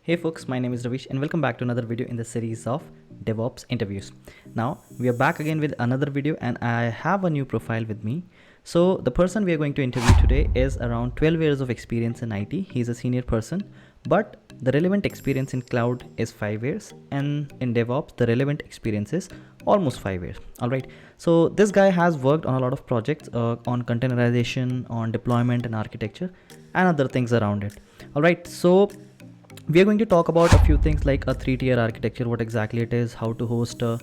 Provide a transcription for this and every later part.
Hey folks, my name is Ravish and welcome back to another video in the series of DevOps interviews. Now, we are back again with another video and I have a new profile with me. So, the person we are going to interview today is around 12 years of experience in IT. He's a senior person, but the relevant experience in cloud is 5 years and in DevOps, the relevant experience is almost 5 years. Alright, so this guy has worked on a lot of projects on containerization, on deployment and architecture and other things around it. Alright, so we are going to talk about a few things like a three-tier architecture, what exactly it is, how to host a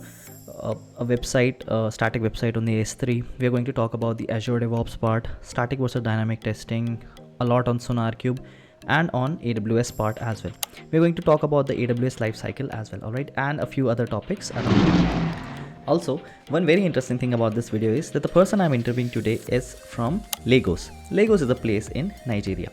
website, a static website on the S3. We are going to talk about the Azure DevOps part, static versus dynamic testing, a lot on SonarQube, and on AWS part as well. We're going to talk about the AWS lifecycle as well, all right, and a few other topics around it. Also, one very interesting thing about this video is that the person I'm interviewing today is from Lagos. Lagos is a place in Nigeria.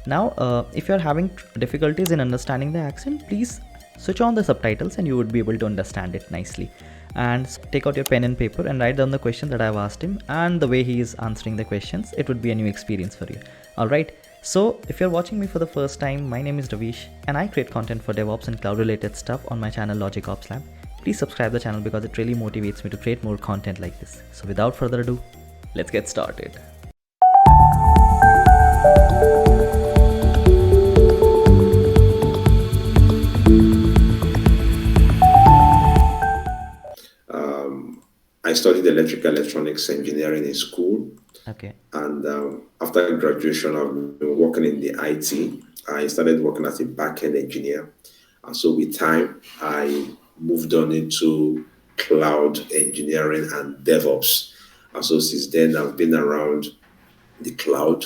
Now, if you're having difficulties in understanding the accent, please switch on the subtitles and you would be able to understand it nicely. And take out your pen and paper and write down the question that I've asked him and the way he is answering the questions. It would be a new experience for you. Alright, so if you're watching me for the first time, my name is Ravish and I create content for DevOps and cloud related stuff on my channel Logic Ops Lab. Please subscribe the channel because it really motivates me to create more content like this. So without further ado, let's get started. I studied electrical electronics engineering in school. Okay. And after graduation, I've been working in the IT. I started working as a back-end engineer. And so with time, I moved on into cloud engineering and DevOps. And so since then, I've been around the cloud.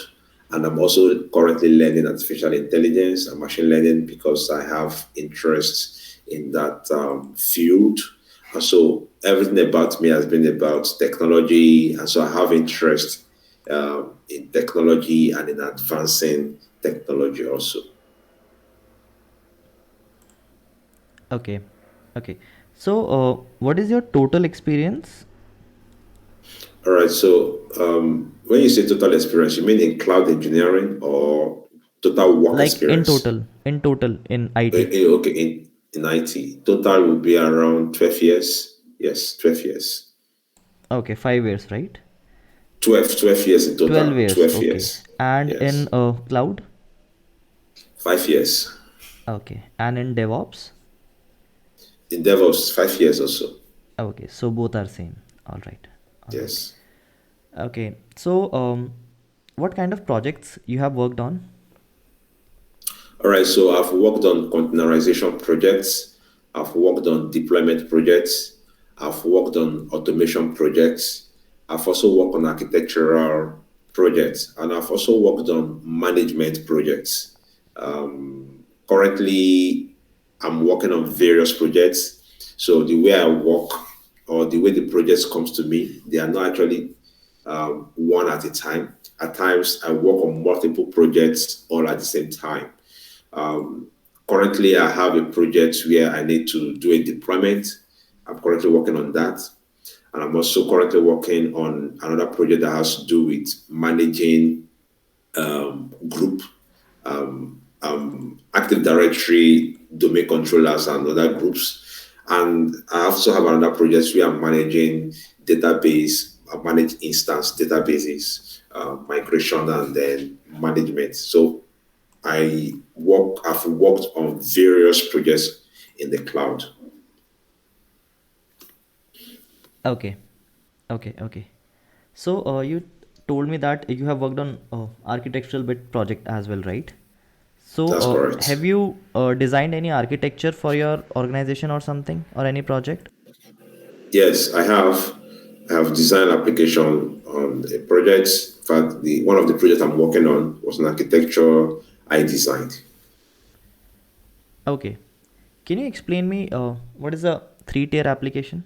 And I'm also currently learning artificial intelligence and machine learning because I have interest in that field. And so everything about me has been about technology. And so I have interest in technology and in advancing technology also. Okay. Okay. So, what is your total experience? All right. So when you say total experience, you mean in cloud engineering or total work Like experience? in total in IT. Okay, in IT. Total would be around 12 years. Yes, 12 years. Okay, 5 years, right? 12 years in 12 total. years. 12 Okay. years. And in Yes. cloud? 5 years. Okay. And in DevOps? In DevOps, 5 years also. Okay. So both are same. All right. All right. Yes. Okay. So, what kind of projects you have worked on? All right. So I've worked on containerization projects. I've worked on deployment projects. I've worked on automation projects. I've also worked on architectural projects. And I've also worked on management projects. Currently, I'm working on various projects. So the way I work or the way the projects comes to me, they are not actually one at a time. At times, I work on multiple projects all at the same time. Currently, I have a project where I need to do a deployment. I'm currently working on that. And I'm also currently working on another project that has to do with managing group, Active Directory, domain controllers, and other groups. And I also have another project where I'm managing database, I manage instance databases, migration, and then management. So I've worked on various projects in the cloud. Okay. Okay. Okay. So, you told me that you have worked on architectural bit project as well, right? So, That's correct. have you designed any architecture for your organization or something or any project? Yes, I have. I have designed application on a project. In fact, the one of the projects I'm working on was an architecture I designed. Okay. Can you explain me what is a three-tier application?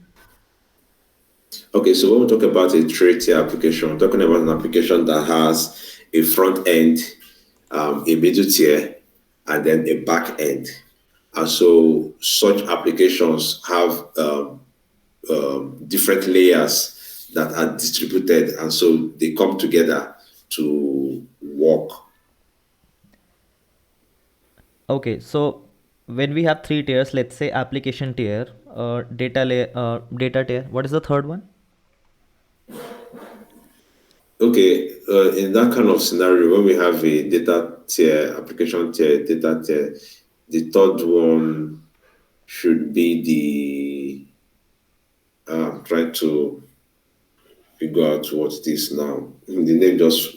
Okay, so when we talk about a three-tier application, we're talking about an application that has a front end, a middle tier, and then a back end. And so such applications have different layers that are distributed, and so they come together to work. Okay, so when we have three tiers, let's say application tier, data layer, data tier. What is the third one? Okay, in that kind of scenario, when we have a data tier, application tier, data tier, the third one should be I'm trying to figure out what it is now. The name just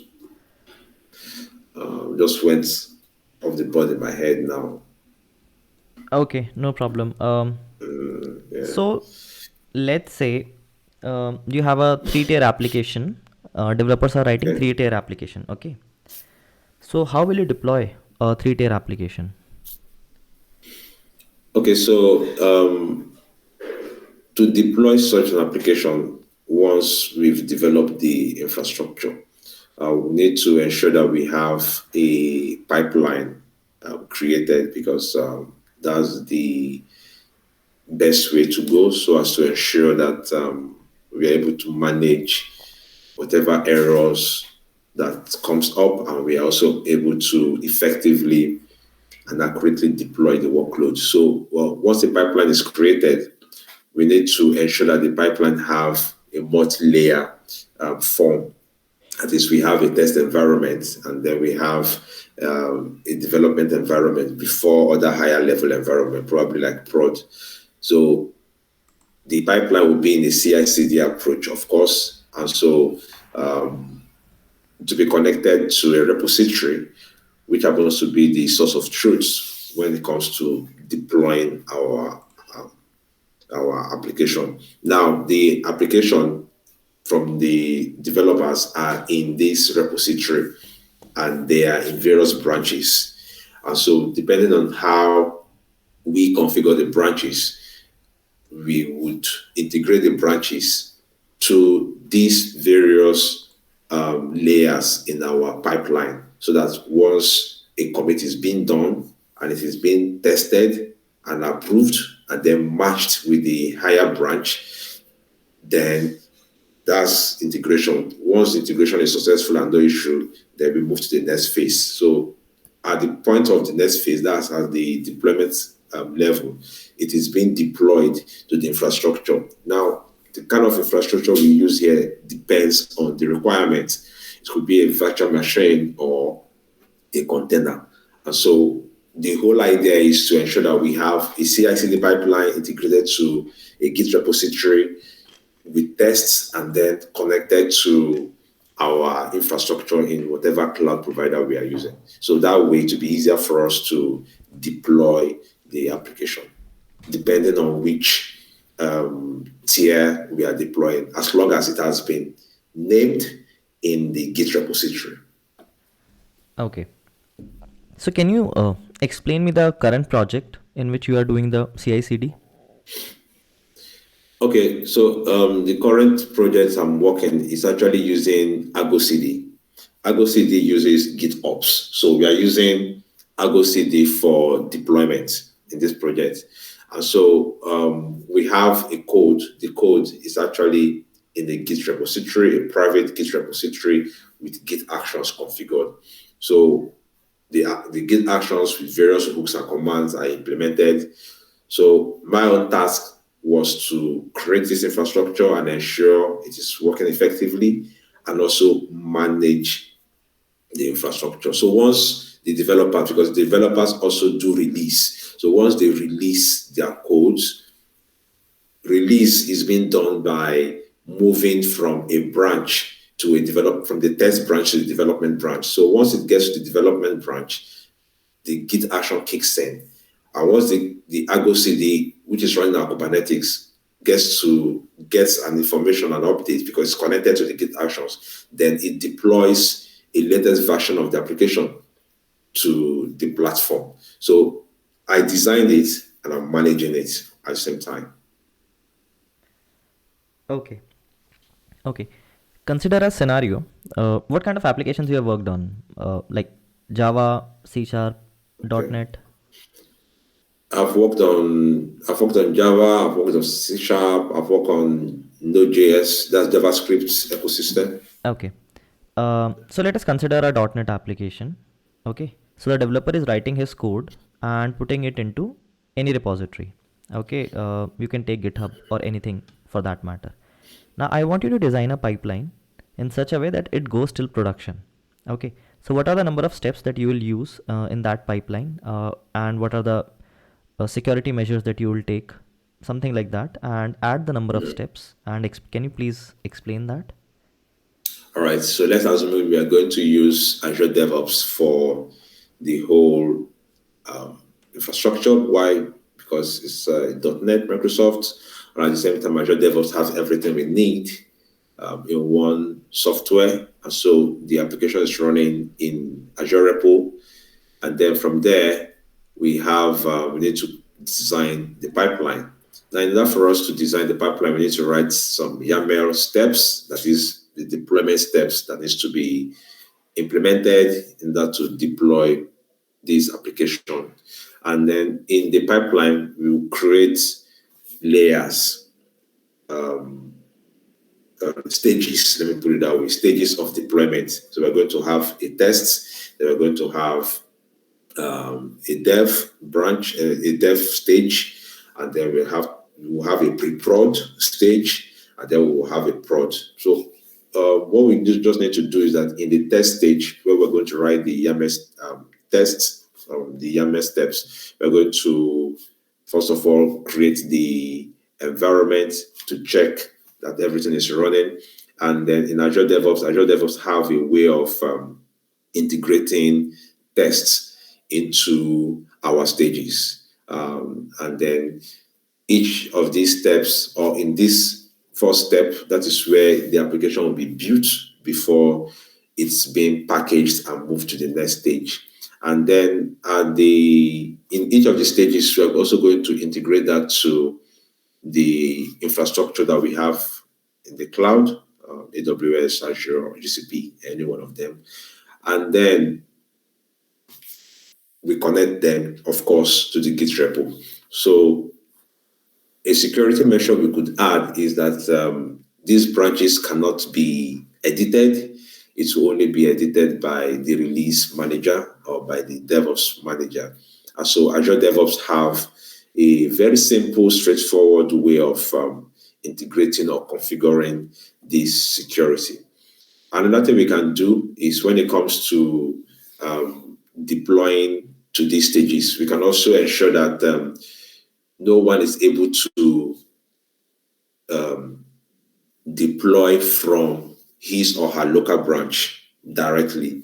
went off the board in my head now. Okay, no problem. Yeah. So let's say you have a three-tier application. Developers are writing Okay. three-tier application. Okay. So how will you deploy a three-tier application? Okay, so to deploy such an application, once we've developed the infrastructure, we need to ensure that we have a pipeline created because that's the best way to go so as to ensure that we are able to manage whatever errors that comes up, and we are also able to effectively and accurately deploy the workload. So once the pipeline is created, we need to ensure that the pipeline have a multi-layer form. At least we have a test environment, and then we have a development environment before other higher level environment, probably like prod. So the pipeline will be in a CI/CD approach, of course, and so to be connected to a repository, which happens to be the source of truth when it comes to deploying our application. Now, the application from the developers are in this repository, and they are in various branches. And so, depending on how we configure the branches, we would integrate the branches to these various layers in our pipeline, so that once a commit is being done and it is being tested and approved and then matched with the higher branch, then that's integration. Once the integration is successful and no issue, then we move to the next phase. So at the point of the next phase, that's at the deployment level, it is being deployed to the infrastructure. Now, the kind of infrastructure we use here depends on the requirements. It could be a virtual machine or a container. And so the whole idea is to ensure that we have a CI/CD pipeline integrated to a Git repository with tests and then connected to our infrastructure in whatever cloud provider we are using. So that way, to be easier for us to deploy the application, depending on which tier we are deploying, as long as it has been named in the Git repository. Okay. So can you explain me the current project in which you are doing the CI/CD? Okay, so the current project I'm working is actually using Argo CD. Argo CD uses GitOps. So we are using Argo CD for deployment in this project. And so we have a code. The code is actually in the Git repository, a private Git repository with Git actions configured. So the Git actions with various hooks and commands are implemented. So my own task was to create this infrastructure and ensure it is working effectively, and also manage the infrastructure. So once the developers, because developers also do release. So once they release their codes, release is being done by moving from a branch to from the test branch to the development branch. So once it gets to the development branch, the Git action kicks in. And once the Argo CD, which is running our Kubernetes, gets an information and update because it's connected to the Git actions, then it deploys a latest version of the application to the platform. So I designed it and I'm managing it at the same time. Okay. Okay. Consider a scenario. What kind of applications you have worked on? Like Java, C Sharp, Okay. .NET? I've worked on Java, I've worked on C Sharp, I've worked on Node.js, that's JavaScript ecosystem. Okay. So let us consider a .NET application. Okay. So the developer is writing his code and putting it into any repository. Okay, you can take GitHub or anything for that matter. Now I want you to design a pipeline in such a way that it goes till production. Okay, so what are the number of steps that you will use in that pipeline, and what are the security measures that you will take, something like that, and add the number of steps. And can you please explain that? All right, so let's assume we are going to use Azure DevOps for the whole infrastructure. Why? Because it's .NET, Microsoft, and at the same time, Azure DevOps has everything we need in one software. And so the application is running in Azure repo. And then from there, we need to design the pipeline. Now, in order for us to design the pipeline, we need to write some YAML steps, that is the deployment steps that needs to be implemented in order to deploy this application. And then in the pipeline, we will create layers, stages, let me put it that way, stages of deployment. So we're going to have a test, then we're going to have a dev branch, a dev stage, and then we'll have a pre-prod stage, and then we'll have a prod. So what we just need to do is that in the test stage, where we're going to write the YAML tests, the YAML steps, we're going to first of all create the environment to check that everything is running. And then in Azure DevOps have a way of integrating tests into our stages. And then each of these steps, or in this first step, that is where the application will be built before it's being packaged and moved to the next stage. And then in each of the stages, we're also going to integrate that to the infrastructure that we have in the cloud, AWS, Azure, or GCP, any one of them. And then we connect them, of course, to the Git repo. So a security measure we could add is that these branches cannot be edited. It will only be edited by the release manager or by the DevOps manager. And so Azure DevOps have a very simple, straightforward way of integrating or configuring this security. Another thing we can do is when it comes to deploying to these stages, we can also ensure that no one is able to deploy from his or her local branch directly.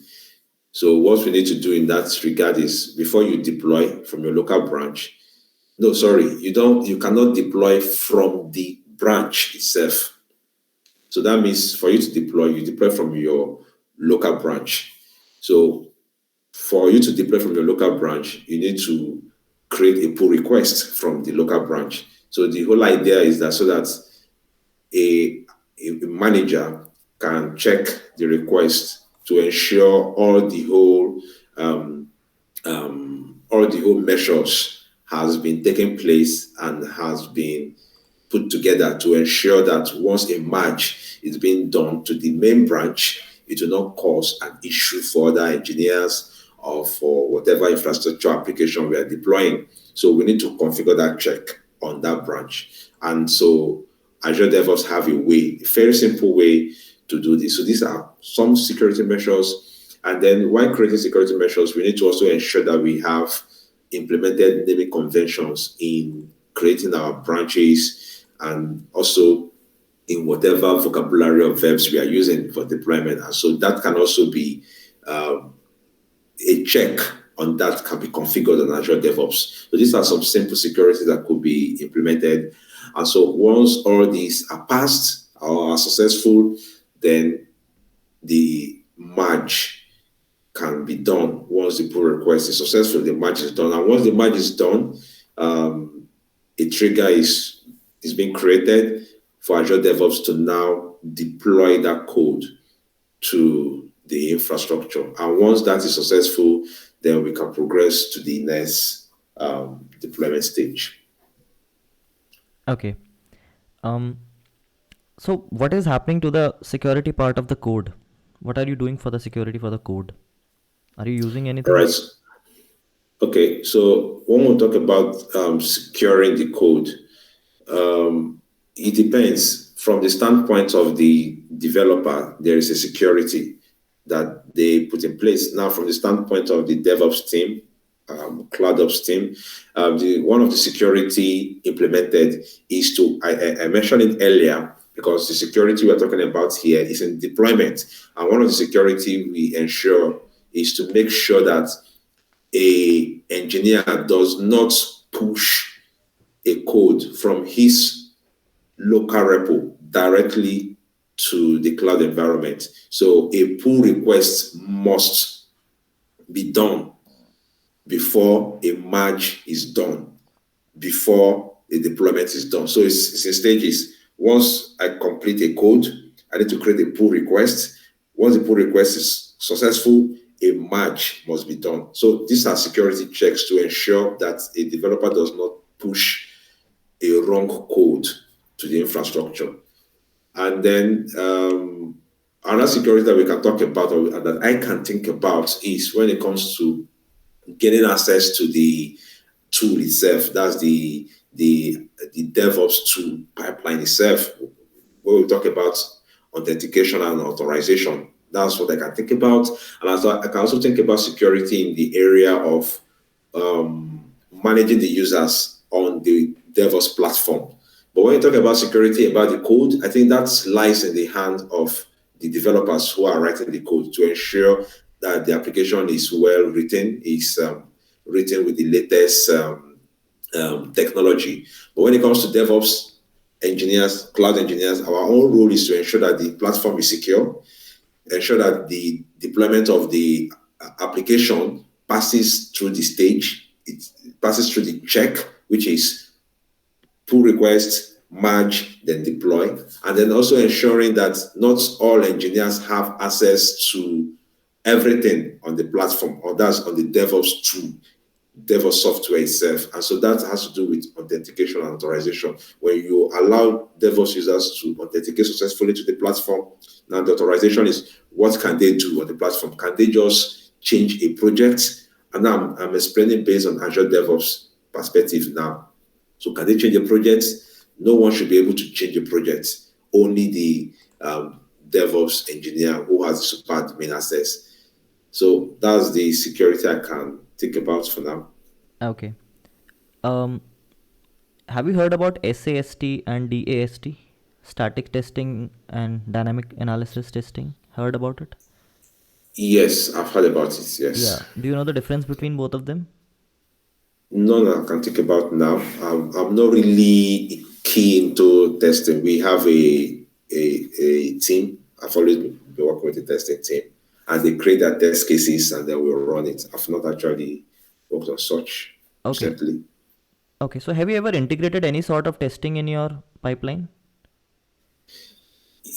So what we need to do in that regard is before you deploy from your local branch, you cannot deploy from the branch itself. So that means for you to deploy, you deploy from your local branch. So for you to deploy from your local branch, you need to create a pull request from the local branch. So the whole idea is that so that a manager can check the request to ensure all the whole measures has been taken place and has been put together to ensure that once a merge is being done to the main branch, it will not cause an issue for other engineers or for whatever infrastructure application we are deploying. So we need to configure that check on that branch. And so Azure DevOps have a very simple way to do this. So these are some security measures. And then while creating security measures, we need to also ensure that we have implemented naming conventions in creating our branches and also in whatever vocabulary of verbs we are using for deployment. And so that can also be a check on that can be configured on Azure DevOps. So these are some simple security that could be implemented. And so once all these are passed or are successful, then the merge can be done. Once the pull request is successful, the merge is done. And once the merge is done, a trigger is being created for Azure DevOps to now deploy that code to the infrastructure. And once that is successful, then we can progress to the next deployment stage. Okay. So what is happening to the security part of the code? What are you doing for the security for the code? Are you using anything? All right. Okay, so when we talk about securing the code, it depends. From the standpoint of the developer, there is a security that they put in place. Now, from the standpoint of the DevOps team, CloudOps team, one of the security implemented is I mentioned it earlier because the security we're talking about here is in deployment. And one of the security we ensure is to make sure that a engineer does not push a code from his local repo directly to the cloud environment. So a pull request must be done before a merge is done, before a deployment is done. So it's in stages. Once I complete a code, I need to create a pull request. Once the pull request is successful, a merge must be done. So these are security checks to ensure that a developer does not push a wrong code to the infrastructure. And then another security that we can talk about or that I can think about is when it comes to getting access to the tool itself. That's the DevOps tool pipeline itself. When we talk about authentication and authorization, that's what I can think about. And I can also think about security in the area of managing the users on the DevOps platform. But when you talk about security, about the code, I think that lies in the hand of the developers who are writing the code to ensure that the application is well written, is written with the latest technology. But when it comes to DevOps engineers, cloud engineers, our own role is to ensure that the platform is secure, ensure that the deployment of the application passes through the stage, it passes through the check, which is pull request, merge, then deploy, and then also ensuring that not all engineers have access to everything on the platform, or that's on the DevOps tool, DevOps software itself. And so that has to do with authentication and authorization. When you allow DevOps users to authenticate successfully to the platform, now the authorization is what can they do on the platform? Can they just change a project? And now I'm explaining based on Azure DevOps perspective now. So can they change a project? No one should be able to change a project. Only the DevOps engineer who has the super admin access. So that's the security I can think about for now. Okay. Um, have you heard about SAST and DAST? Static testing and dynamic analysis testing. Heard about it? Yes, I've heard about it. Yeah. Yes. Do you know the difference between both of them? None I can think about now. I'm not really keen to testing. We have a team. I've always been working with the testing team, and they create their test cases and then we'll run it. I've not actually worked on such Okay. recently. Okay. So have you ever integrated any sort of testing in your pipeline?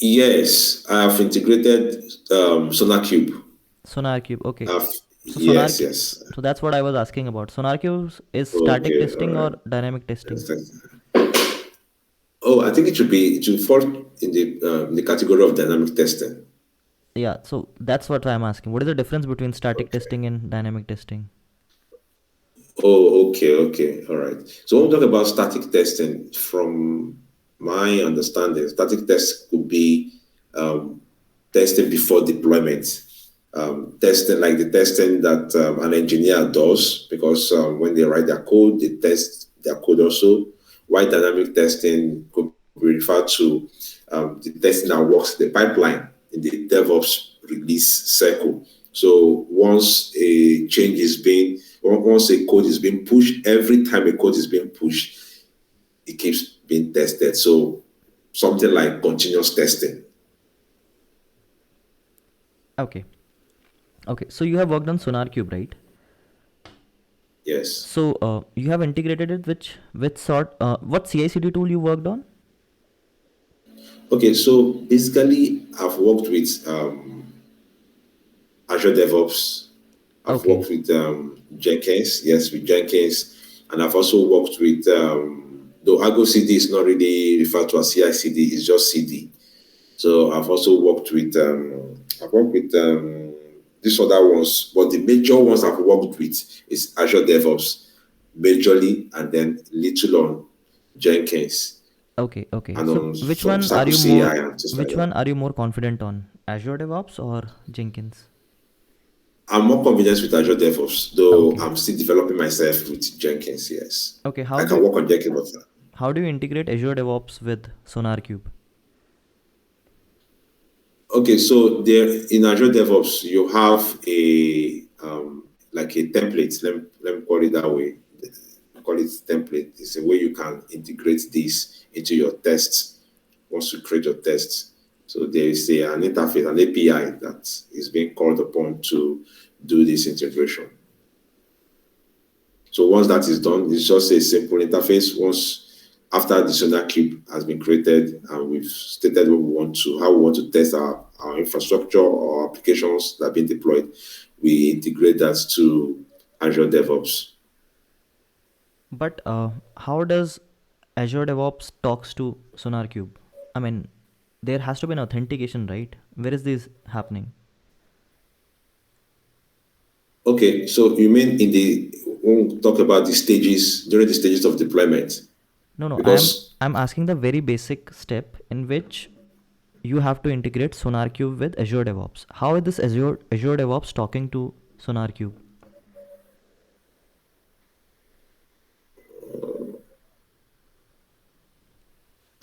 Yes, I've integrated SonarQube. SonarQube. Okay. I've, So yes, SonarQube. yes. So that's what I was asking about. SonarQube is static Okay, all testing right. or dynamic testing? Oh, I think it should fall in the category of dynamic testing. Yeah. So that's what I'm asking. What is the difference between static Okay. testing and dynamic testing? Oh, okay, okay, all right. So when we talk about static testing, from my understanding, static test could be um, testing before deployment, testing like the testing that an engineer does, because when they write their code, they test their code also. While dynamic testing could be referred to the testing that works the pipeline in the DevOps release cycle. So once a code is being pushed, every time a code is being pushed, it keeps being tested. So something like continuous testing. Okay. Okay. So you have worked on SonarQube, right? Yes. So you have integrated it which sort what CI/CD tool you worked on? Okay, so basically, I've worked with Azure DevOps. I've Okay. worked with Jenkins, yes, with Jenkins, and I've also worked with though Argo CD is not really referred to as CI/CD, it's just CD. So I've also worked with these other ones, but the major ones I've worked with is Azure DevOps, majorly, and then little on Jenkins Okay, okay. and So on which some one are you Circus more AI and things like which that. one are you more confident on? Azure DevOps or Jenkins? I'm more confident with Azure DevOps, though Okay. I'm still developing myself with Jenkins. Yes, Okay, I can work on Jenkins, but how do you integrate Azure DevOps with SonarQube? okay. So there in Azure DevOps, you have a like a template. Let me call it that way. Call it template. It's a way you can integrate this into your tests once you create your tests. So there is an interface, an API that is being called upon to do this integration. So once that is done, it's just a simple interface. Once after the SonarQube has been created and we've stated what we want to, how we want to test our infrastructure or applications that have been deployed, we integrate that to Azure DevOps. But how does Azure DevOps talks to SonarQube? I mean, there has to be an authentication, right? Where is this happening? Okay, so you mean in the when we talk about the stages during the stages of deployment? No, no. I'm Because I'm asking the very basic step in which you have to integrate SonarQube with Azure DevOps. How is this Azure DevOps talking to SonarQube?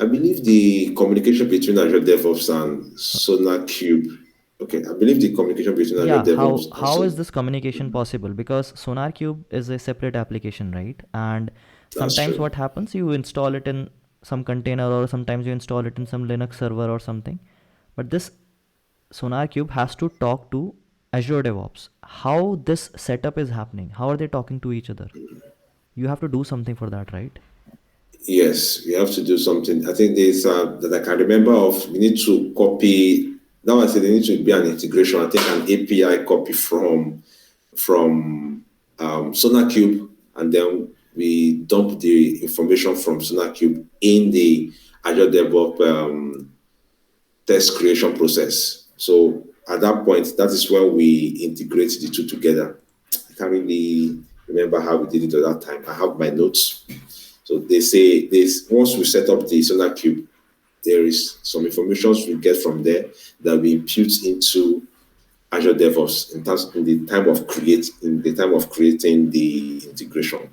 I believe the communication between Azure DevOps and So, SonarQube. Okay, I believe the communication between Azure yeah, DevOps and how is this communication possible? Because SonarQube is a separate application, right? And that's sometimes true. what happens, you install it in some container, or sometimes you install it in some Linux server or something. But this SonarQube has to talk to Azure DevOps. How this setup is happening? How are they talking to each other? You have to do something for that, right? Yes, we have to do something. I think there's that I can remember of. We need to copy. Now I said there needs to be an integration. I think an API copy from SonarQube, and then we dump the information from SonarQube in the Azure DevOps test creation process. So at that point, that is when we integrate the two together. I can't really remember how we did it at that time. I have my notes. So they say this once we set up the SonarQube, there is some information we get from there that we impute into Azure DevOps in the time of creating the integration.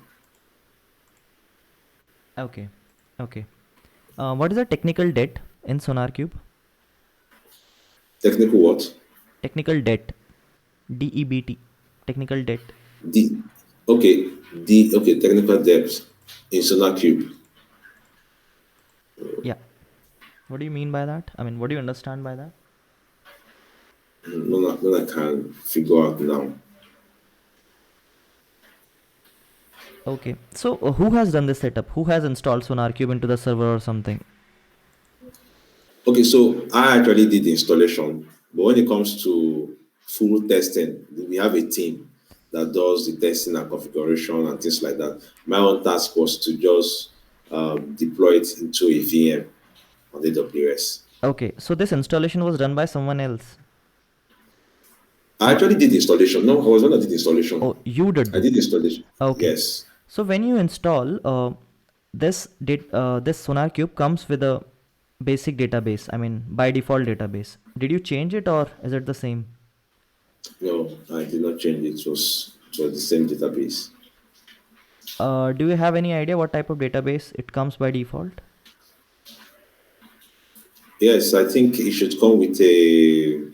Okay. Okay. What is the technical debt in SonarQube? Technical what? Technical debt. DEBT. Technical debt. The okay, the okay, technical depth in SonarQube. Yeah. What do you mean by that? I mean, what do you understand by that? None I can figure out now. Okay. So who has done this setup? Who has installed SonarQube into the server or something? Okay, so I actually did the installation, but when it comes to full testing, we have a team that does the testing and configuration and things like that. My own task was to just deploy it into a VM on AWS. Okay. So this installation was done by someone else. I Or actually did the installation. No, I was one that did the installation. oh, you did I did it. the installation. Okay. Yes. So when you install this SonarQube comes with a basic database. I mean, by default database. Did you change it or is it the same? No, I did not change it. It was the same database. Do you have any idea what type of database it comes by default? Yes, I think it should come with a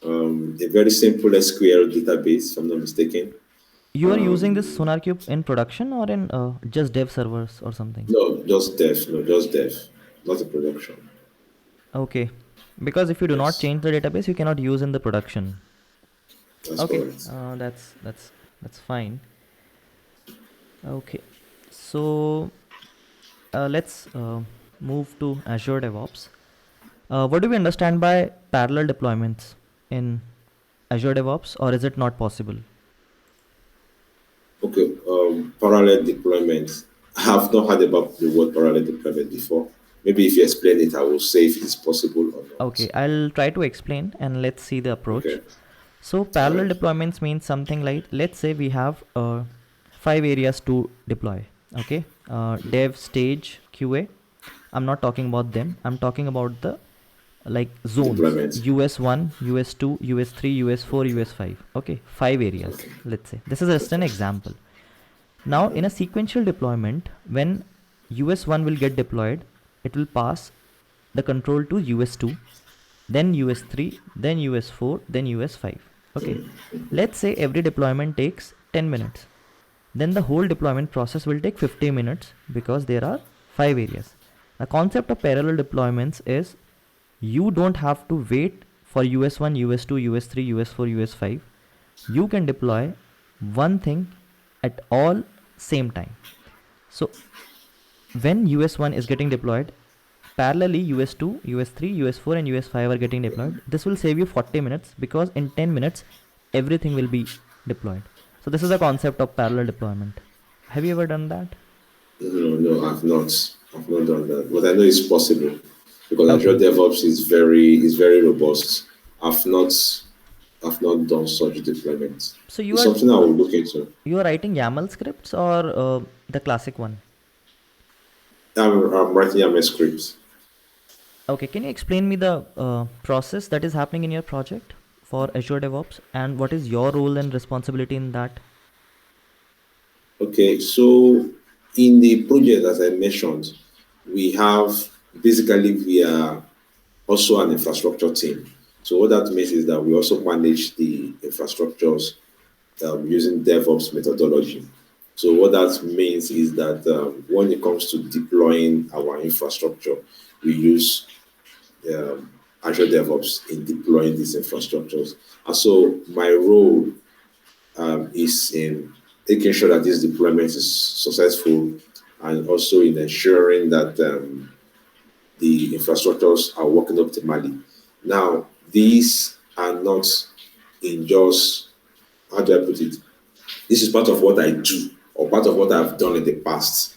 very simple SQL database, if I'm not mistaken. You are using this SonarQube in production or in just dev servers or something? No, just dev. No, just dev. Not a production. Okay. Because if you do not Yes, change the database, you cannot use in the production. that's Okay. correct. That's fine. Okay. So let's move to Azure DevOps. What do we understand by parallel deployments in Azure DevOps, or is it not possible? Okay, parallel deployment. I have not heard about the word parallel deployment before. Maybe if you explain it, I will say if it's possible or Okay, not. I'll try to explain and let's see the approach. Okay, So All parallel right. deployments means something like, let's say we have 5 areas to deploy. Okay, dev, stage, QA. I'm not talking about them. I'm talking about the like zones: Deployment. US1, US2, US3, US4, US5. Okay, 5 areas. Okay. Let's say this is just an Okay. example. Now, in a sequential deployment, when US1 will get deployed, it will pass the control to US2, then US3, then US4, then US5. Okay, let's say every deployment takes 10 minutes. Then the whole deployment process will take 50 minutes because there are 5 areas. The concept of parallel deployments is you don't have to wait for US1, US2, US3, US4, US5. You can deploy one thing at all same time. So when US1 is getting deployed, parallelly US2, US3, US4 and US5 are getting deployed. This will save you 40 minutes because in 10 minutes everything will be deployed. So this is the concept of parallel deployment. Have you ever done that? No, no, I've not. I've not done that, but I know it's possible because Azure Okay. DevOps is very robust. I've not I've not done such deployments. So It's something I will look into. you are writing YAML scripts or the classic one? I'm writing a script. Okay, can you explain me the process that is happening in your project for Azure DevOps and what is your role and responsibility in that? Okay, so in the project, as I mentioned, we have basically we are also an infrastructure team. So what that means is that we also manage the infrastructures using DevOps methodology. So what that means is that when it comes to deploying our infrastructure, we use Azure DevOps in deploying these infrastructures. And so my role is in making sure that this deployment is successful and also in ensuring that the infrastructures are working optimally. Now, these are not in just, how do I put it? This is part of what I do or part of what I've done in the past.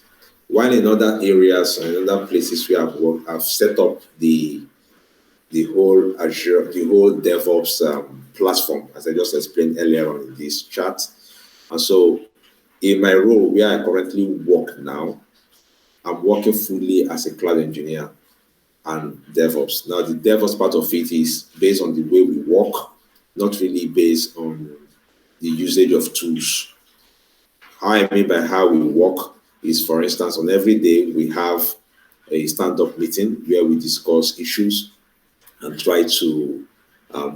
While in other areas and in other places where I've worked, I've set up the whole Azure, the whole DevOps platform, as I just explained earlier on in this chat. And so, in my role where I currently work now, I'm working fully as a cloud engineer and DevOps. Now, the DevOps part of it is based on the way we work, not really based on the usage of tools. How I mean by how we work is, for instance, on every day we have a stand-up meeting where we discuss issues and try to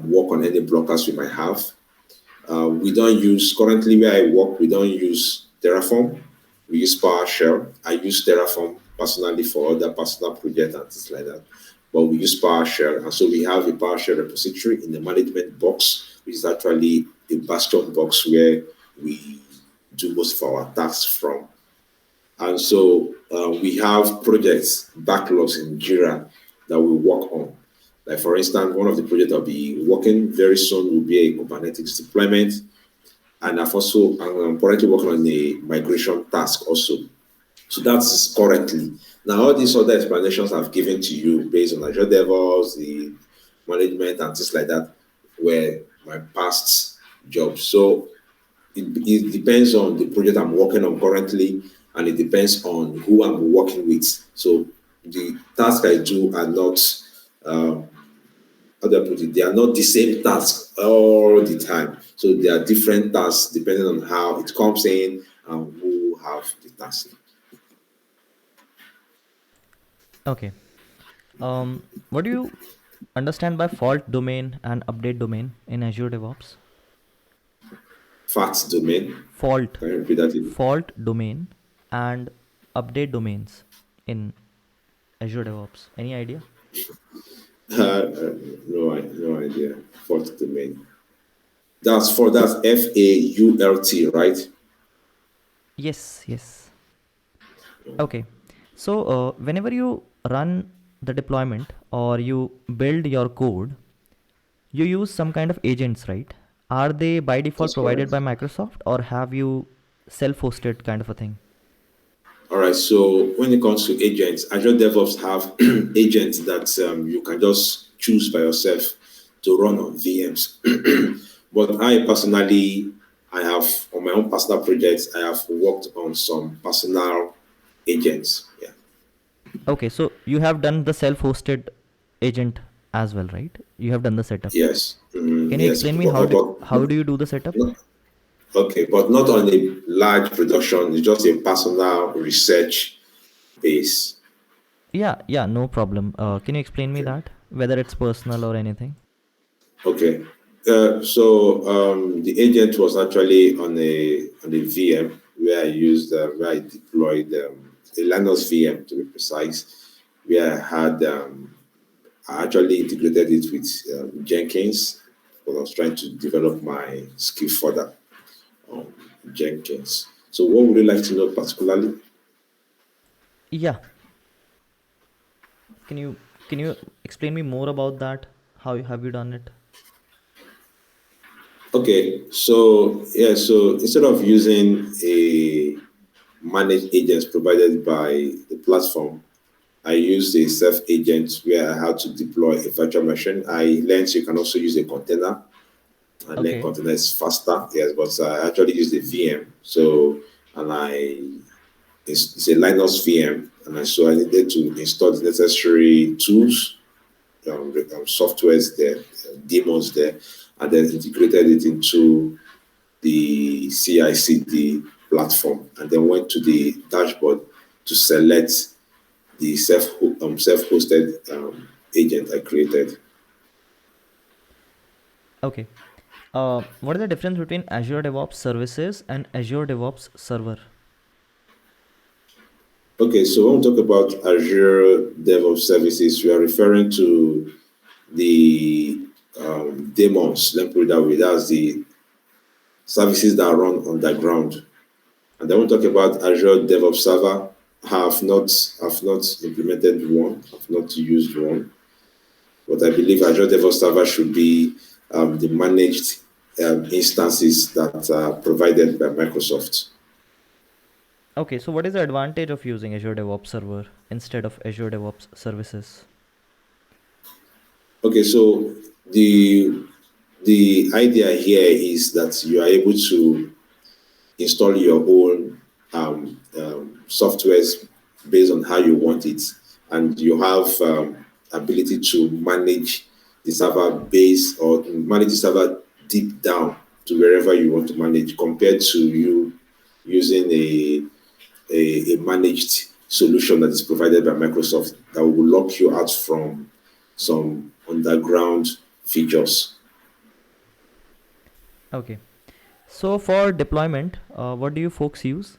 work on any blockers we might have. We don't use, currently where I work, we don't use Terraform. We use PowerShell. I use Terraform personally for other personal projects and things like that. But we use PowerShell. And so we have a PowerShell repository in the management box, which is actually a bastion box where we do most of our tasks from. And so we have projects, backlogs in Jira that we work on. Like for instance, one of the projects I'll be working very soon will be a Kubernetes deployment. And I'm currently working on a migration task also. So that's currently. Now, all these other explanations I've given to you based on Azure DevOps, the management and things like that were my past jobs. So it depends on the project I'm working on currently, and it depends on who I'm working with. So the tasks I do are not, how do I put it? They are not the same task all the time. So they are different tasks depending on how it comes in and who have the task. Okay. What do you understand by fault domain and update domain in Azure DevOps? Facts domain. Fault, Can you repeat that? fault domain and update domains in Azure DevOps. Any idea? No idea. Fault domain. That's FAULT, right? Yes, yes. Okay. So whenever you run the deployment or you build your code, you use some kind of agents, right? Are they by default That's provided correct. by Microsoft or have you self-hosted kind of a thing? All right. So when it comes to agents, Azure DevOps have agents that you can just choose by yourself to run on VMs. But I personally, I have on my own personal projects, I have worked on some personal agents. Yeah. Okay, so you have done the self-hosted agent as well, right? You have done the setup. Yes. Can you Yes. explain me how do you do the setup? No, okay, but not on a large production. It's just a personal research base. Yeah, yeah, no problem. Can you explain me Okay. that? Whether it's personal or anything? Okay. So the agent was actually on a VM where I deployed a Linux VM to be precise, where I actually integrated it with Jenkins because I was trying to develop my skill further on Jenkins. So what would you like to know particularly? Yeah. Can you can you explain me more about that? Have you done it? Okay, so yeah, so instead of using a managed agents provided by the platform, I used a self agent where I had to deploy a virtual machine. I learned you can also use a container, and then Okay. container is faster. Yes, but I actually used a VM. So and it's a Linux VM, and I needed to install the necessary tools, softwares there, daemons there, and then integrated it into the CI/CD platform, and then went to the dashboard to select the self-hosted agent I created. Okay. What is the difference between Azure DevOps Services and Azure DevOps Server? Okay, so when we talk about Azure DevOps services, we are referring to the daemons. Let me put it that way. That's the services that run underground. And then we talk about Azure DevOps Server. Have not implemented one. Have not used one. But I believe Azure DevOps Server should be the managed instances that are provided by Microsoft. Okay, so what is the advantage of using Azure DevOps Server instead of Azure DevOps Services? Okay, so the the idea here is that you are able to install your own softwares based on how you want it, and you have ability to manage the server base or manage the server deep down to wherever you want to manage, compared to you using a managed solution that is provided by Microsoft that will lock you out from some underground features. Okay. So for deployment, what do you folks use?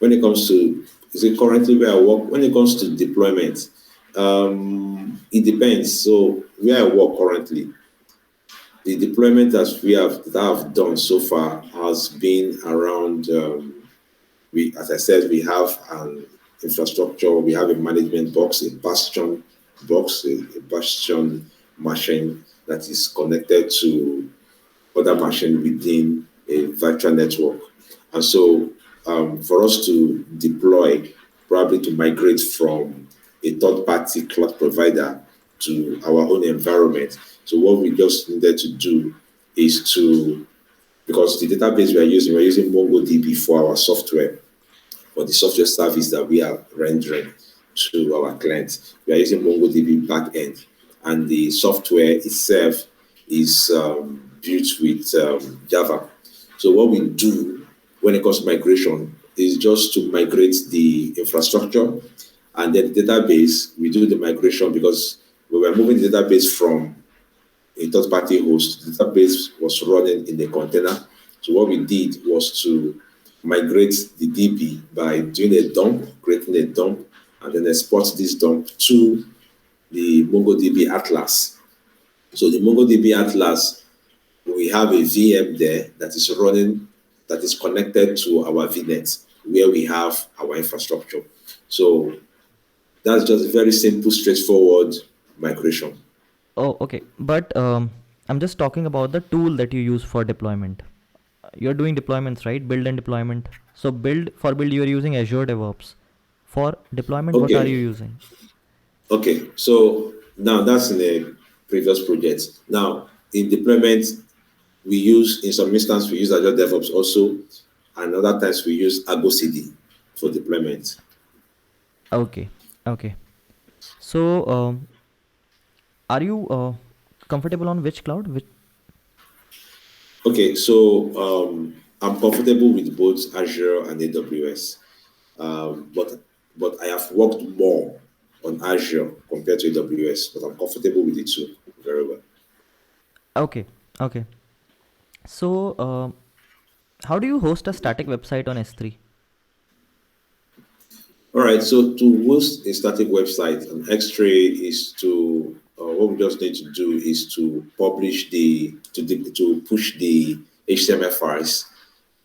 When it comes to, is it currently where I work? When it comes to deployment, it depends. So where I work currently, the deployment that I've done so far has been around. As I said, we have an infrastructure. We have a management box, a bastion box, a bastion machine that is connected to other machine within a virtual network. And so for us to deploy, probably to migrate from a third party cloud provider to our own environment. So what we just needed to do is to, because the database we're using MongoDB for our software, for the software service that we are rendering to our clients. We are using MongoDB backend, and the software itself is built with Java. So what we do when it comes to migration is just to migrate the infrastructure, and then the database. We do the migration because we were moving the database from a third-party host. The database was running in a container. So what we did was to migrate the DB by doing a dump, creating a dump, and then export this dump to the MongoDB Atlas. So the MongoDB Atlas, we have a VM there that is running, that is connected to our VNet, where we have our infrastructure. So that's just very simple, straightforward migration. Oh, okay. But I'm just talking about the tool that you use for deployment. You're doing deployments, right? Build and deployment. So build you're using Azure DevOps. For deployment, what are you Okay, using? okay. So now that's in a previous project. Now, in deployment, in some instances, we use Azure DevOps also, and other times we use Argo CD for deployment. Okay. Okay. So, are you comfortable on which cloud? Okay, so I'm comfortable with both Azure and AWS, but I have worked more on Azure compared to AWS, but I'm comfortable with the two very well. Okay. Okay. So, how do you host a static website on S3? All right, so to host a static website on X-Ray is what we just need to do is to to push the HTML files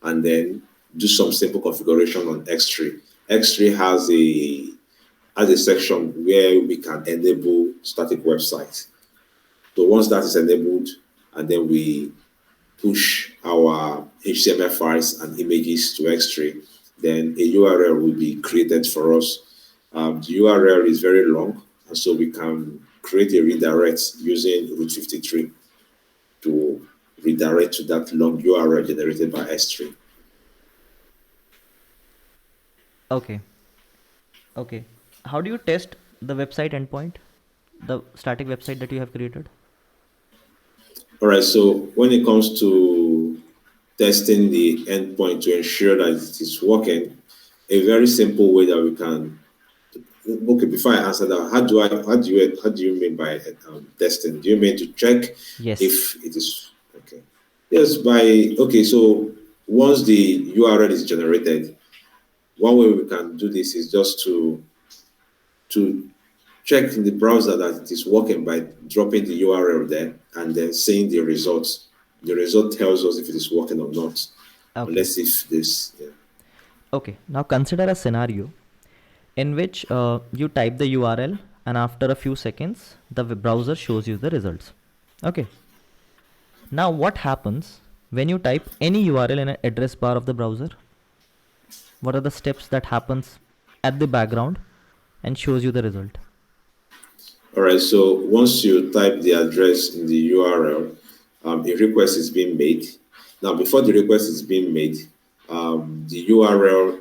and then do some simple configuration on X-Ray. X-Ray has a section where we can enable static websites. So once that is enabled, and then we push our HTML files and images to X-Ray, then a URL will be created for us. The URL is very long, and so we can create a redirect using Route 53 to redirect to that long URL generated by S3. Okay. Okay. How do you test the website endpoint, the static website that you have created? All right, so when it comes to testing the endpoint to ensure that it is working, a very simple way that we can. Okay, before I answer that, how do you mean by testing? Do you mean to check Yes. if it is okay? Yes, okay. So once the URL is generated, one way we can do this is just to check in the browser that it is working by dropping the URL there and then seeing the results. The result tells us if it is working or not. Okay. Unless if this, yeah. Okay. Now consider a scenario in which you type the URL and after a few seconds, the browser shows you the results. Okay. Now what happens when you type any URL in an address bar of the browser? What are the steps that happens at the background and shows you the result? All right, so once you type the address in the URL, a request is being made. Now, before the request is being made, the URL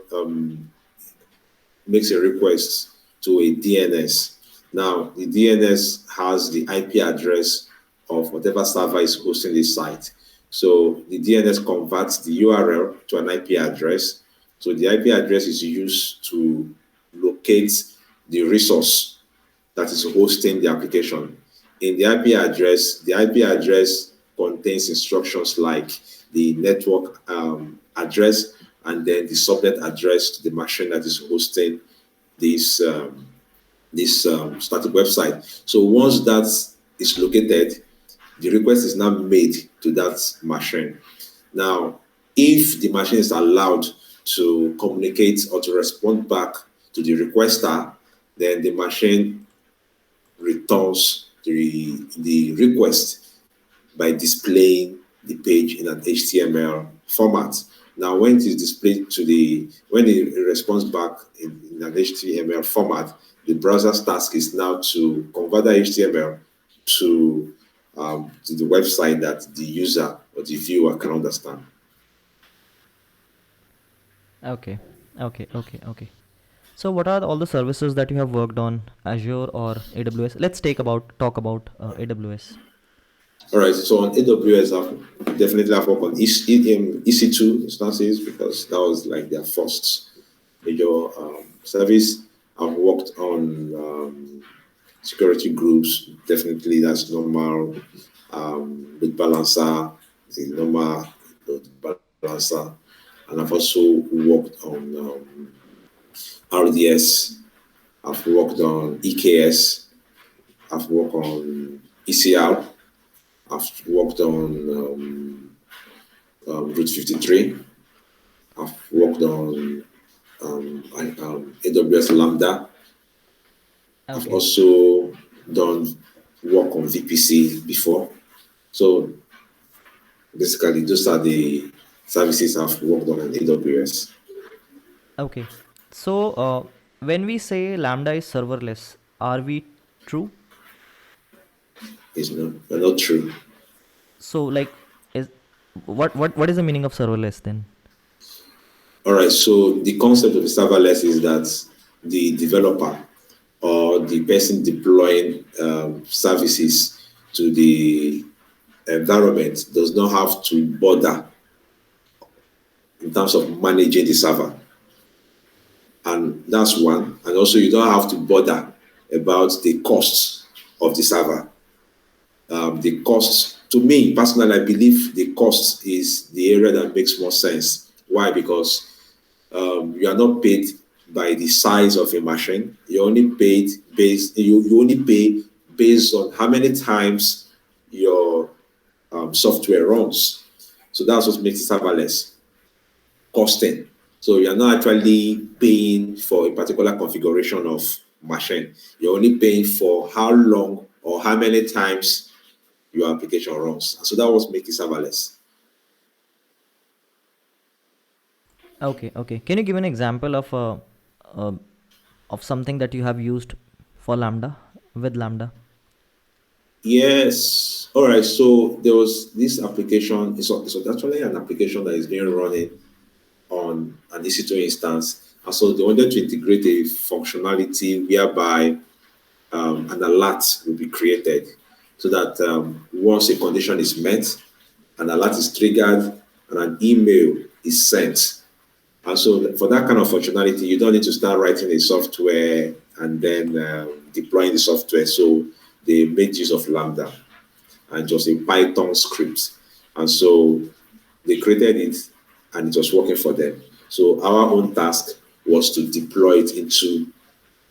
makes a request to a DNS. Now, the DNS has the IP address of whatever server is hosting the site. So the DNS converts the URL to an IP address. So the IP address is used to locate the resource that is hosting the application. In the IP address contains instructions like the network address and then the subnet address to the machine that is hosting this static website. So once that is located, the request is now made to that machine. Now, if the machine is allowed to communicate or to respond back to the requester, then the machine returns the request by displaying the page in an HTML format. Now, when it is displayed when it responds back in an HTML format, the browser's task is now to convert that HTML to the website that the user or the viewer can understand. Okay. Okay. Okay. Okay. So what are all the services that you have worked on, Azure or AWS? Let's talk about AWS. All right, so on AWS, I've definitely have worked on EC2 instances because that was like their first major service. I've worked on security groups, definitely that's normal. Load balancer, the normal load balancer, and I've also worked on RDS. I've worked on EKS. I've worked on ECR. I've worked on Route 53. I've worked on AWS Lambda. I've Okay. also done work on VPC before. So basically, those are the services I've worked on in AWS. Okay. So when we say Lambda is serverless, are we true? It's not true. So like, is what is the meaning of serverless then? All right, so the concept of a serverless is that the developer or the person deploying services to the environment does not have to bother in terms of managing the server. And that's one. And also, you don't have to bother about the costs of the server. The cost, to me personally, I believe the cost is the area that makes more sense. Why? Because you are not paid by the size of a machine. You only pay based on how many times your software runs. So that's what makes it serverless costing. So you're not actually paying for a particular configuration of machine. You're only paying for how long or how many times your application runs. So that was make it serverless. Okay, okay. Can you give an example uh, of something that you have used for Lambda with Lambda? Yes. All right. So there was this application. It's actually an application that is being running on an EC2 instance. And so they wanted to integrate a functionality whereby an alert will be created so that once a condition is met, an alert is triggered and an email is sent. And so for that kind of functionality, you don't need to start writing a software and then deploying the software. So they made use of Lambda and just a Python script. And so they created it and it was working for them. So our own task was to deploy it into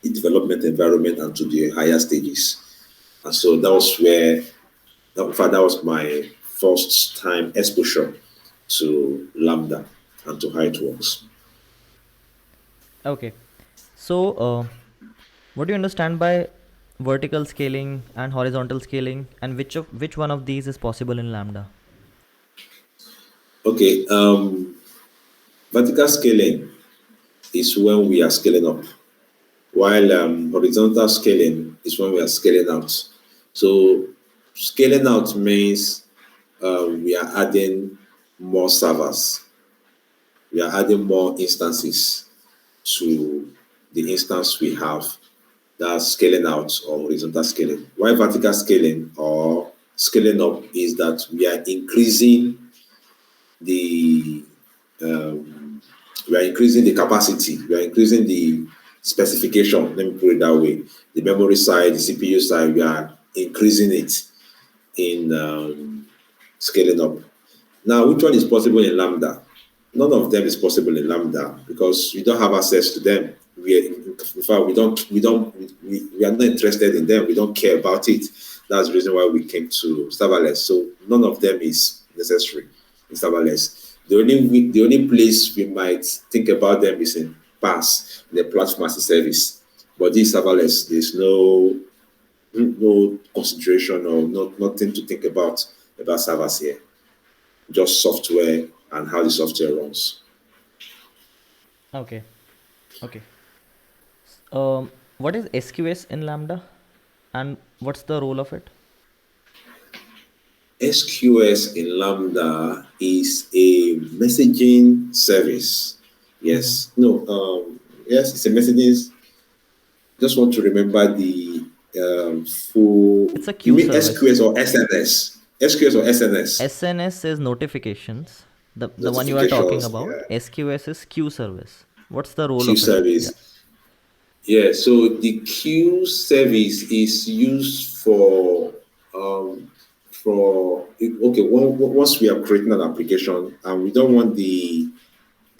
the development environment and to the higher stages. And so that was where, in fact, that was my first time exposure to Lambda and to how it works. Okay. So, what do you understand by vertical scaling and horizontal scaling, and which one of these is possible in Lambda? Okay, vertical scaling is when we are scaling up, while horizontal scaling is when we are scaling out. So scaling out means we are adding more servers, we are adding more instances to the instance we have. That's scaling out or horizontal scaling. While vertical scaling or scaling up is that we are increasing the we are increasing the capacity, we are increasing the specification. Let me put it that way. The memory side, the CPU side, we are increasing it in scaling up. Now, which one is possible in Lambda? None of them is possible in Lambda because we don't have access to them. In fact, we are not interested in them. We don't care about it. That's the reason why we came to serverless. So none of them is necessary in serverless. The only place we might think about them is in PaaS, the platform as a service. But this serverless, there's no consideration or nothing to think about servers here. Just software and how the software runs. Okay, okay. What is SQS in Lambda, and what's the role of it? SQS in Lambda is a messaging service. Mm-hmm. Yes. No. Yes, it's a messaging. Just want to remember the full. It's a You queue mean service. SQS or SNS? SQS or SNS? SNS is notifications. The one you are talking Notifications. about. Yeah. SQS is queue service. What's the role Queue of it? Yeah. service. Yeah. So the queue service is used okay. Once we are creating an application and we don't want the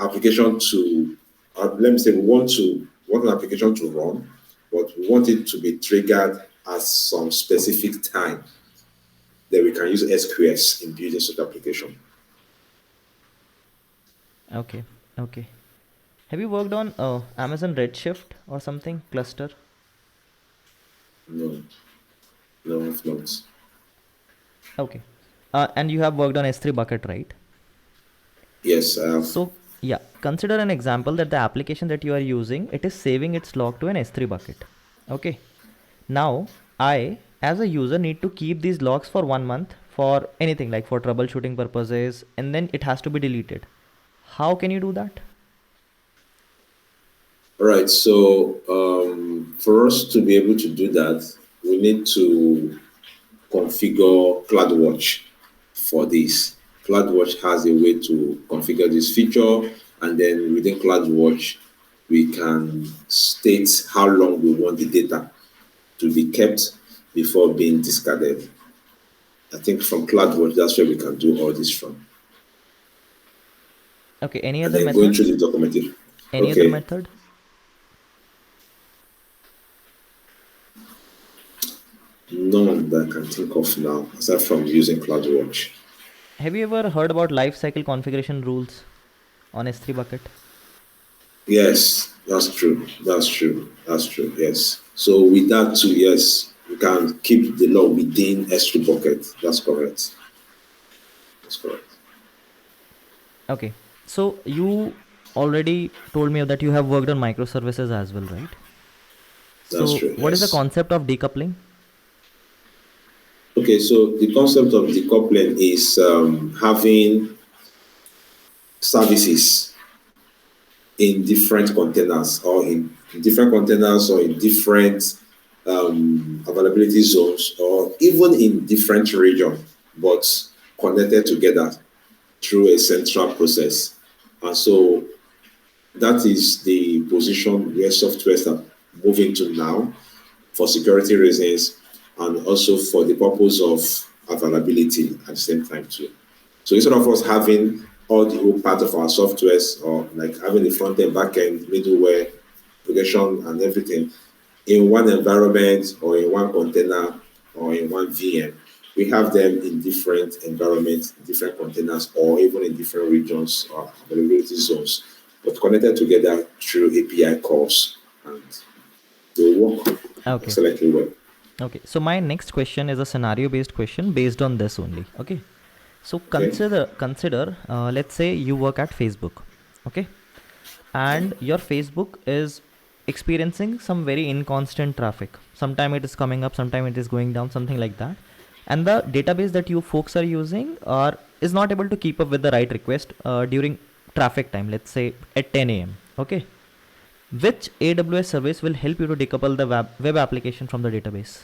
application to, let me say, want an application to run, but we want it to be triggered at some specific time. Then we can use SQS in building such application. Okay. Okay. Have you worked on Amazon Redshift or something cluster? No, no, I've not. Okay. And you have worked on S3 bucket, right? Yes, I have. So yeah, consider an example that the application that you are using, it is saving its log to an S3 bucket. Okay. Now I, as a user, need to keep these logs for 1 month for anything like for troubleshooting purposes, and then it has to be deleted. How can you do that? All right. So for us to be able to do that, we need to configure CloudWatch for this. CloudWatch has a way to configure this feature, and then within CloudWatch, we can state how long we want the data to be kept before being discarded. I think from CloudWatch, that's where we can do all this from. Okay, any And other then going method? through the documentation. Any other Okay. method? None that I can think of now, aside from using CloudWatch. Have you ever heard about lifecycle configuration rules on S3 bucket? Yes, that's true. That's true. That's true. Yes. So with that too, yes, we can keep the law within S3 bucket. That's correct. That's correct. Okay, so you already told me that you have worked on microservices as well, right? That's So true. what is the Yes. concept of decoupling? Okay. So the concept of decoupling is having services in different containers or in different containers or in different availability zones or even in different regions, but connected together through a central process. And so that is the position where softwares are moving to now for security reasons and also for the purpose of availability at the same time too. So instead of us having all the whole part of our softwares or like having the front end, back end, middleware, application and everything in one environment or in one container or in one VM, we have them in different environments, different containers, or even in different regions or availability zones, but connected together through API calls, and they work Okay. excellently well. Okay, so my next question is a scenario based question based on this only. Okay, so Okay. consider let's say you work at Facebook. Okay, and your Facebook is experiencing some very inconstant traffic. Sometime it is coming up, sometime it is going down, something like that, and the database that you folks are using are is not able to keep up with the right request during traffic time, let's say at 10 a.m. Okay, which AWS service will help you to decouple the web application from the database?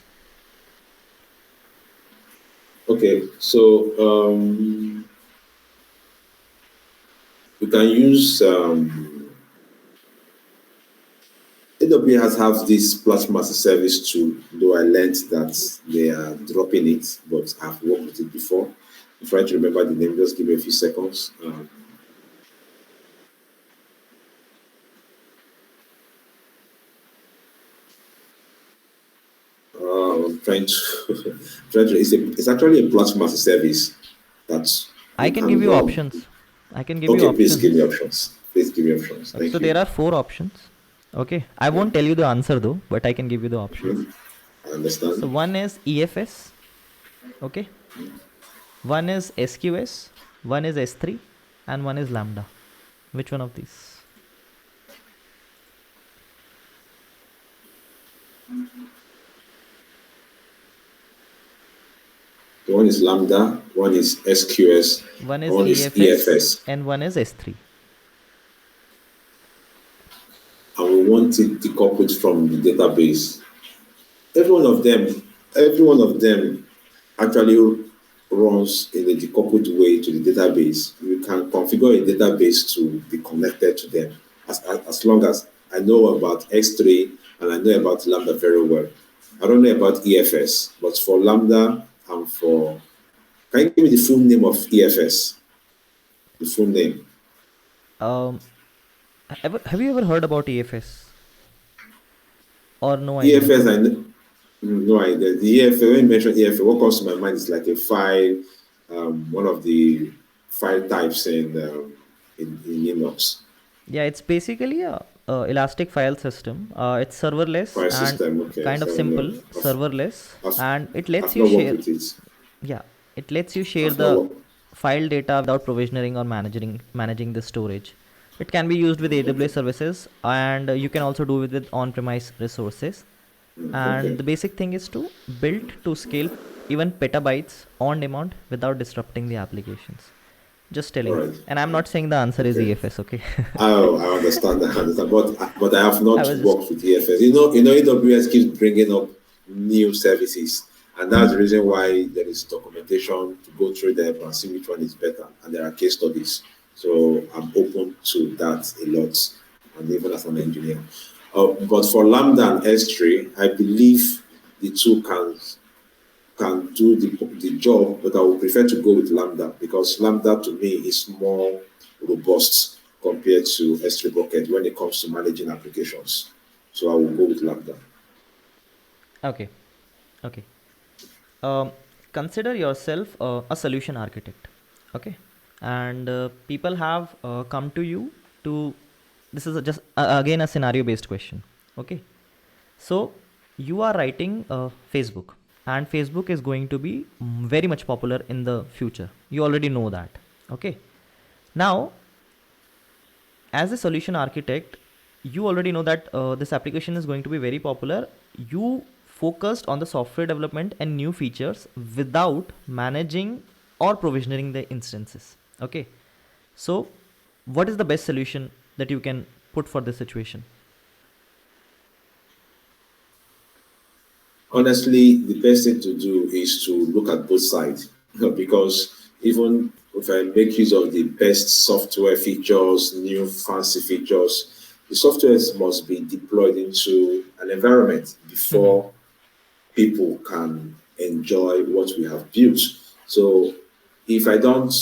Okay, so we can use AWS has this platform as a service tool, though I learned that they are dropping it, but I've worked with it before. I'm trying to remember the name, just give me a few seconds. I'm trying to, it's actually a platform as a service that I you can can give you run. options. I can give you Okay, please give me options. options. Please give me options. Okay, Thank so there you. are 4 options. Okay, I won't tell you the answer though, but I can give you the options. I So understand. one is EFS. Okay, one is SQS, one is S3, and one is Lambda. Which one of these? One is Lambda, one is SQS, One is one is EFS EFS. and one is S3. And we want it decoupled from the database. Every one of them actually runs in a decoupled way to the database. You can configure a database to be connected to them as long as I know about S3 and I know about Lambda very well. I don't know about EFS, but for Lambda and for, can you give me the full name of EFS? The full name. Um, have you ever heard about EFS or no idea? EFS, I know, no idea. The EFS, when you mention EFS, what comes to my mind is like a file, one of the file types in Linux. Yeah, it's basically a elastic file system. It's serverless File and system, okay. kind of So no, simple, serverless, I've, and it lets I've you not worked share. with it. Yeah, it lets you share I've not the worked. file data without provisioning or managing the storage. It can be used with AWS Okay. services, and you can also do it with on-premise resources. And Okay. the basic thing is to build to scale even petabytes on demand without disrupting the applications. Just All telling. right. And I'm not saying the answer is Okay. EFS, okay? Oh, I understand. I understand. But I have I not was just, worked with EFS. AWS keeps bringing up new services, and that's the reason why there is documentation to go through them and see which one is better. And there are case studies. So I'm open to that a lot, and even as an engineer. But for Lambda and S3, I believe the two can do the job, but I would prefer to go with Lambda because Lambda to me is more robust compared to S3 bucket when it comes to managing applications. So I will go with Lambda. okay, okay. Um, Consider yourself a solution architect, okay? And people have come to you to, this is just again a scenario based question, okay? So you are writing Facebook, and Facebook is going to be very much popular in the future. You already know that, okay? Now, as a solution architect, you already know that this application is going to be very popular. You focused on the software development and new features without managing or provisioning the instances, okay? So what is the best solution that you can put for this situation? Honestly, the best thing to do is to look at both sides because even if I make use of the best software features, new fancy features, the software must be deployed into an environment Mm-hmm. before people can enjoy what we have built. So if I don't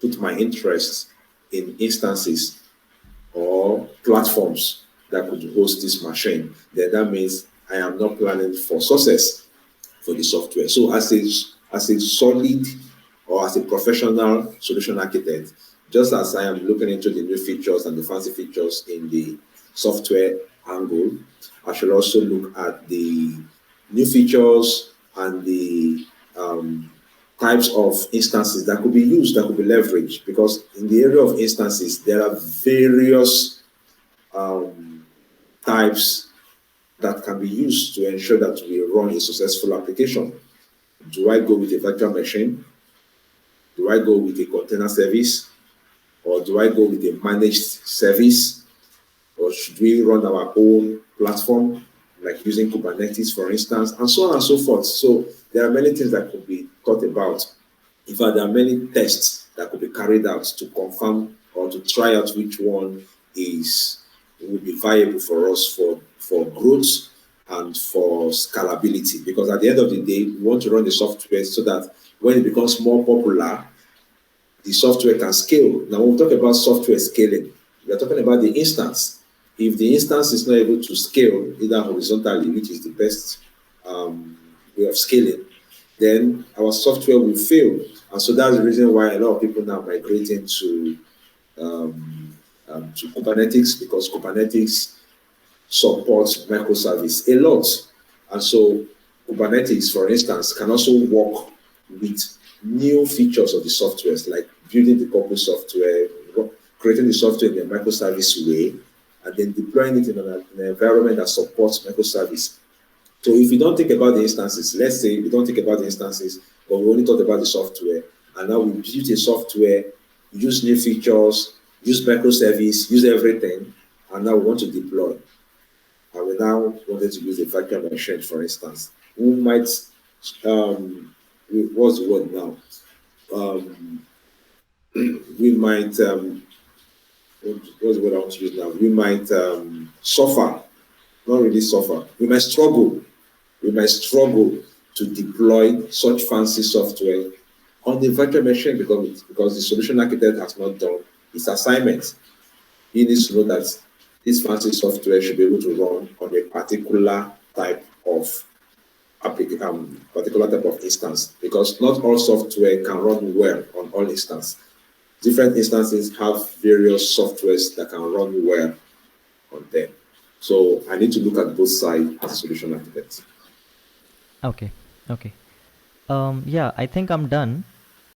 put my interest in instances or platforms that could host this machine, then that means I am not planning for success for the software. So as a solid or as a professional solution architect, just as I am looking into the new features and the fancy features in the software angle, I should also look at the new features and the types of instances that could be used, that could be leveraged. Because in the area of instances, there are various types that can be used to ensure that we run a successful application. Do I go with a virtual machine? Do I go with a container service? Or do I go with a managed service? Or should we run our own platform, like using Kubernetes, for instance, and so on and so forth? So there are many things that could be thought about. In fact, there are many tests that could be carried out to confirm or to try out which one is will be viable for us for growth and for scalability. Because at the end of the day, we want to run the software so that when it becomes more popular, the software can scale. Now, when we talk about software scaling, we are talking about the instance. If the instance is not able to scale either horizontally, which is the best way of scaling, then our software will fail. And so that's the reason why a lot of people now migrating to Kubernetes because Kubernetes supports microservice a lot. And so Kubernetes, for instance, can also work with new features of the softwares, like building the corporate software, creating the software in a microservice way, and then deploying it in an environment that supports microservice. So if you don't think about the instances, let's say we don't think about the instances, but we only thought about the software, and now we build a software, use new features, use microservice, use everything, and now we want to deploy. And we now wanted to use a virtual machine, for instance. We might, what's the word now? We might, what's the word I want to use now? We might suffer, not really suffer. We might struggle. We might struggle to deploy such fancy software on the virtual machine because the solution architect has not done his assignment. He needs to know that this fancy software should be able to run on a particular type of instance, because not all software can run well on all instances. Different instances have various softwares that can run well on them. So I need to look at both sides as a solution architect. Okay, okay. Yeah, I think I'm done.